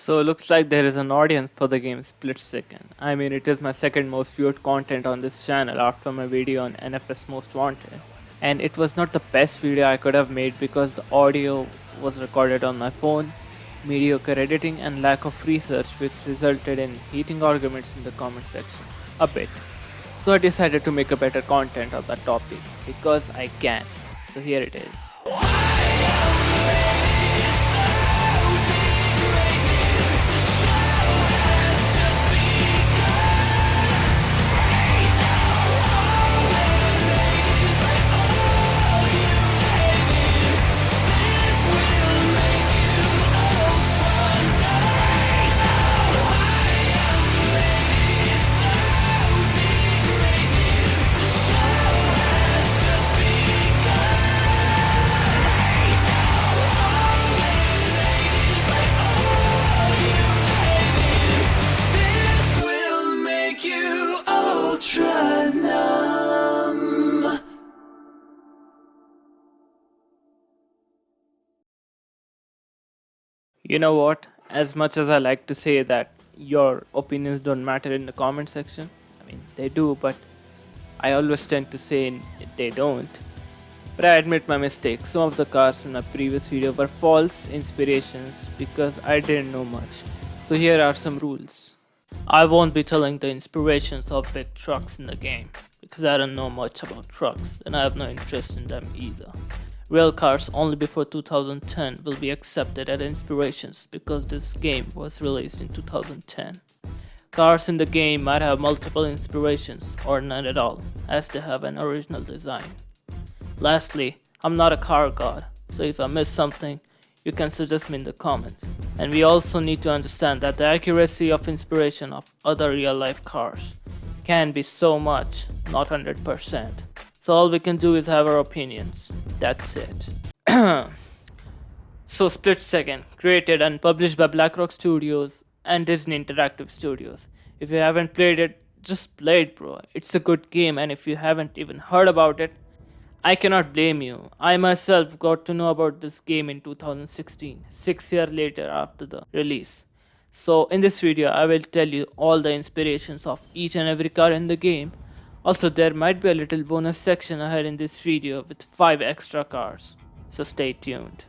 So looks like there is an audience for the game Split Second. I mean, it is my second most viewed content on this channel after my video on NFS Most Wanted. And it was not the best video I could have made because the audio was recorded on my phone, mediocre editing and lack of research which resulted in heating arguments in the comment section. A bit. So I decided to make a better content on that topic because I can. So here it is. This will make you ultra numb. You know what? As much as I like to say that your opinions don't matter in the comment section, I mean, they do, but I always tend to say they don't. But I admit my mistake. Some of the cars in my previous video were false inspirations because I didn't know much. So here are some rules. I won't be telling the inspirations of big trucks in the game because I don't know much about trucks and I have no interest in them either. Real cars only before 2010 will be accepted as inspirations because this game was released in 2010. Cars in the game might have multiple inspirations or none at all, as they have an original design. Lastly, I'm not a car god, so if I miss something, you can suggest me in the comments. And we also need to understand that the accuracy of inspiration of other real life cars can be so much, not 100%. So all we can do is have our opinions. That's it. So Split Second, created and published by BlackRock Studios and Disney Interactive Studios. If you haven't played it, just play it, bro. It's a good game, and if you haven't even heard about it, I cannot blame you. I myself got to know about this game in 2016, 6 years later after the release. So in this video, I will tell you all the inspirations of each and every car in the game. Also, there might be a little bonus section ahead in this video with 5 extra cars. So stay tuned.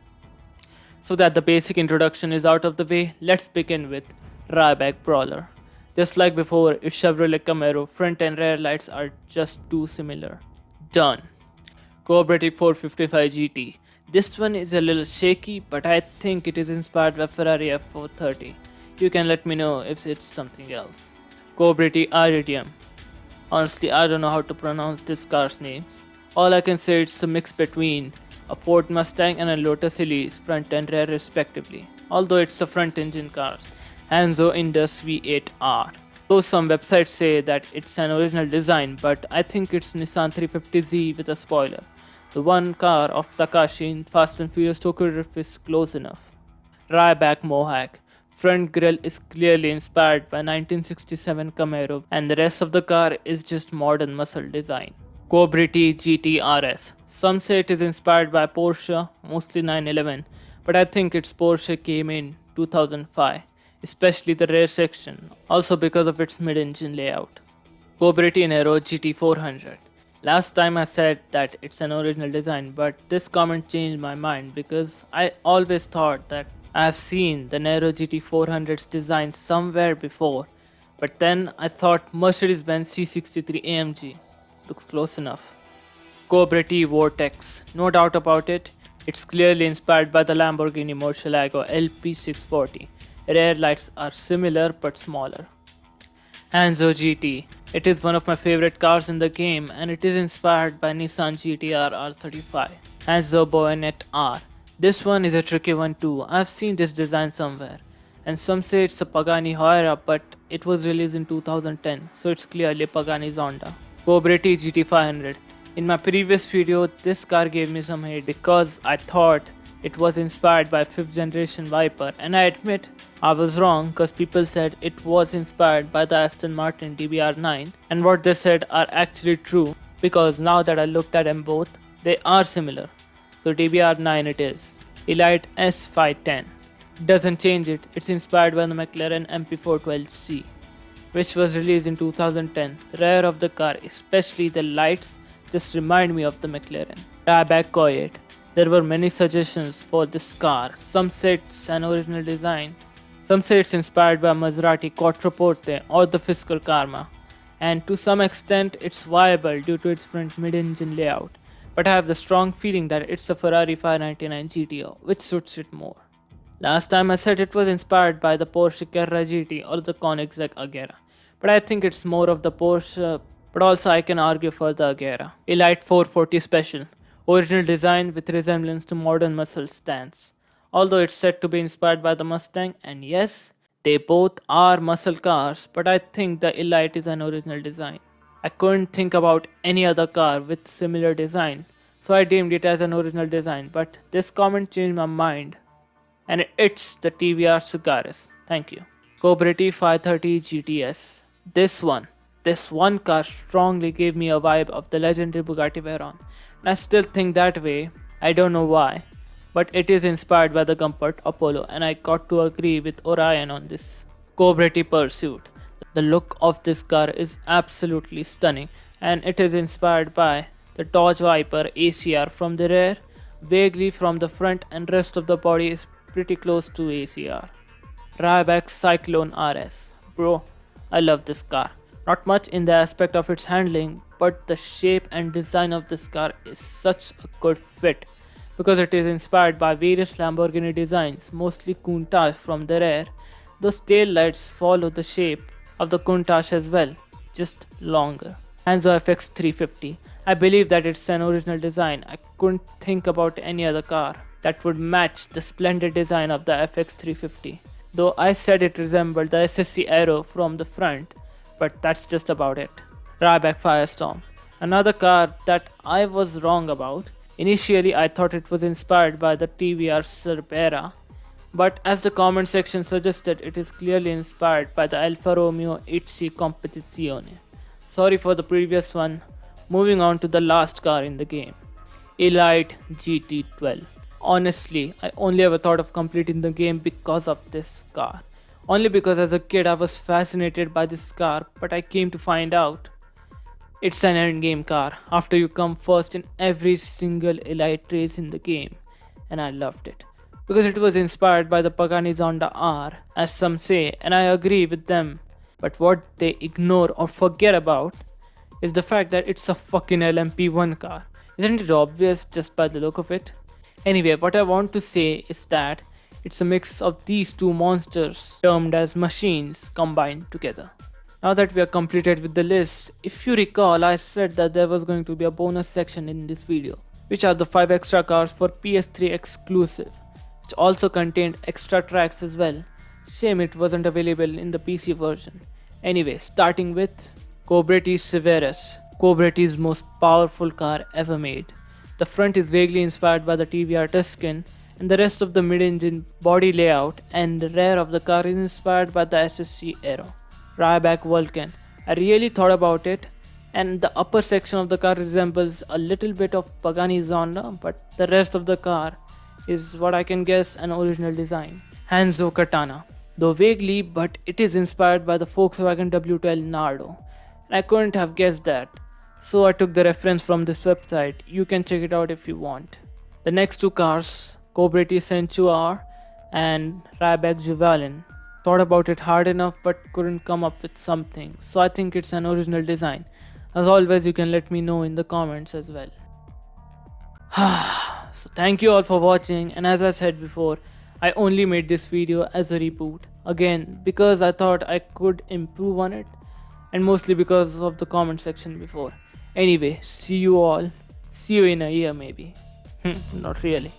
So that the basic introduction is out of the way, let's begin with Ryback Brawler. Just like before, its Chevrolet Camaro front and rear lights are just too similar. Done. Cooperative 455 GT. This one is a little shaky, but I think it is inspired by Ferrari F430. You can let me know if it's something else. Cooperative Iridium. Honestly, I don't know how to pronounce this car's names. All I can say it's a mix between a Ford Mustang and a Lotus Elise front and rear respectively, although it's a front engine car. Hanzo Indus V8R. Though some websites say that it's an original design, but I think it's Nissan 350Z with a spoiler. The one car of Takashi in Fast and Furious Tokyo Drift is close enough. Ryback Mohawk. Front grille is clearly inspired by 1967 Camaro and the rest of the car is just modern muscle design. Cobrity GT RS. Some say it is inspired by Porsche, mostly 911, but I think its Porsche came in 2005, especially the rear section, also because of its mid-engine layout. Cobrity Nero GT400. Last time I said that it's an original design, but this comment changed my mind because I always thought that I've seen the Nero GT400's design somewhere before, but then I thought Mercedes-Benz C63 AMG looks close enough. Cobrity Vortex, no doubt about it, it's clearly inspired by the Lamborghini Murcielago LP640. Rear lights are similar but smaller. Hanzo GT, it is one of my favorite cars in the game and it is inspired by Nissan GT-R R35. Hanzo Bayonet R. This one is a tricky one too. I've seen this design somewhere. And some say it's a Pagani Huayra, but it was released in 2010, so it's clearly Pagani Zonda. Cobrity GT500. In my previous video, this car gave me some hate because I thought it was inspired by 5th generation Viper, and I admit I was wrong because people said it was inspired by the Aston Martin DBR9, and what they said are actually true because now that I looked at them both, they are similar. So DBR9 it is. Elite S510. doesn't change it. It's inspired by the McLaren MP412C, which was released in 2010. The rear of the car, especially the lights, just remind me of the McLaren. Ryback Coyote. There were many suggestions for this car. Some said it's an original design. Some say it's inspired by Maserati Quattroporte or the Fisker Karma. And to some extent, it's viable due to its front mid-engine layout. But I have the strong feeling that it's a Ferrari 599 GTO, which suits it more. Last time I said it was inspired by the Porsche Carrera GT or the Koenigsegg Agera, but I think it's more of the Porsche, but also I can argue for the Agera. Elite 440 Special, original design with resemblance to modern muscle stance. Although it's said to be inspired by the Mustang, and yes, they both are muscle cars, but I think the Elite is an original design. I couldn't think about any other car with similar design, so I deemed it as an original design, but this comment changed my mind, and it's the TVR Cigaris. Thank you. Cobretti 530 GTS. This one car strongly gave me a vibe of the legendary Bugatti Veyron, and I still think that way. I don't know why, but it is inspired by the Comfort Apollo, and I got to agree with Orion on this. Cobretti Pursuit. The look of this car is absolutely stunning, and it is inspired by the Dodge Viper ACR from the rear, vaguely from the front, and rest of the body is pretty close to ACR. Ryback Cyclone RS. Bro, I love this car. Not much in the aspect of its handling, but the shape and design of this car is such a good fit because it is inspired by various Lamborghini designs, mostly Countach from the rear. Those tail lights follow the shape of the Countach as well, just longer. Hanzo FX 350. I believe that it's an original design. I couldn't think about any other car that would match the splendid design of the FX 350. Though I said it resembled the SSC Aero from the front, but that's just about it. Ryback Firestorm. Another car that I was wrong about. Initially I thought it was inspired by the TVR Cerbera, but as the comment section suggested, it is clearly inspired by the Alfa Romeo 8C Competizione. Sorry for the previous one. Moving on to the last car in the game. Elite GT12. Honestly, I only ever thought of completing the game because of this car. Only because as a kid I was fascinated by this car, but I came to find out it's an endgame car after you come first in every single Elite race in the game, and I loved it. Because it was inspired by the Pagani Zonda R, as some say, and I agree with them. But what they ignore or forget about is the fact that it's a fucking LMP1 car. Isn't it obvious just by the look of it? Anyway, what I want to say is that it's a mix of these two monsters termed as machines combined together. Now that we are completed with the list, if you recall, I said that there was going to be a bonus section in this video, which are the 5 extra cars for PS3 exclusive, which also contained extra tracks as well. Shame it wasn't available in the PC version. Anyway, starting with Cobretti Severus, Cobretti's most powerful car ever made. The front is vaguely inspired by the TVR Tuscan, and the rest of the mid-engine body layout and the rear of the car is inspired by the SSC Aero. Ryback Vulcan. I really thought about it, and the upper section of the car resembles a little bit of Pagani Zonda, but the rest of the car is what I can guess an original design. Hanzo Katana. Though vaguely, but it is inspired by the Volkswagen W12 Nardo. And I couldn't have guessed that, so I took the reference from this website. You can check it out if you want. The next two cars, Cobretti Centuar and Ryback Juvalin. Thought about it hard enough but couldn't come up with something, so I think it's an original design. As always, you can let me know in the comments as well. So thank you all for watching, and as I said before, I only made this video as a reboot. Again, because I thought I could improve on it, and mostly because of the comment section before. Anyway, see you all. See you in a year maybe. Not really.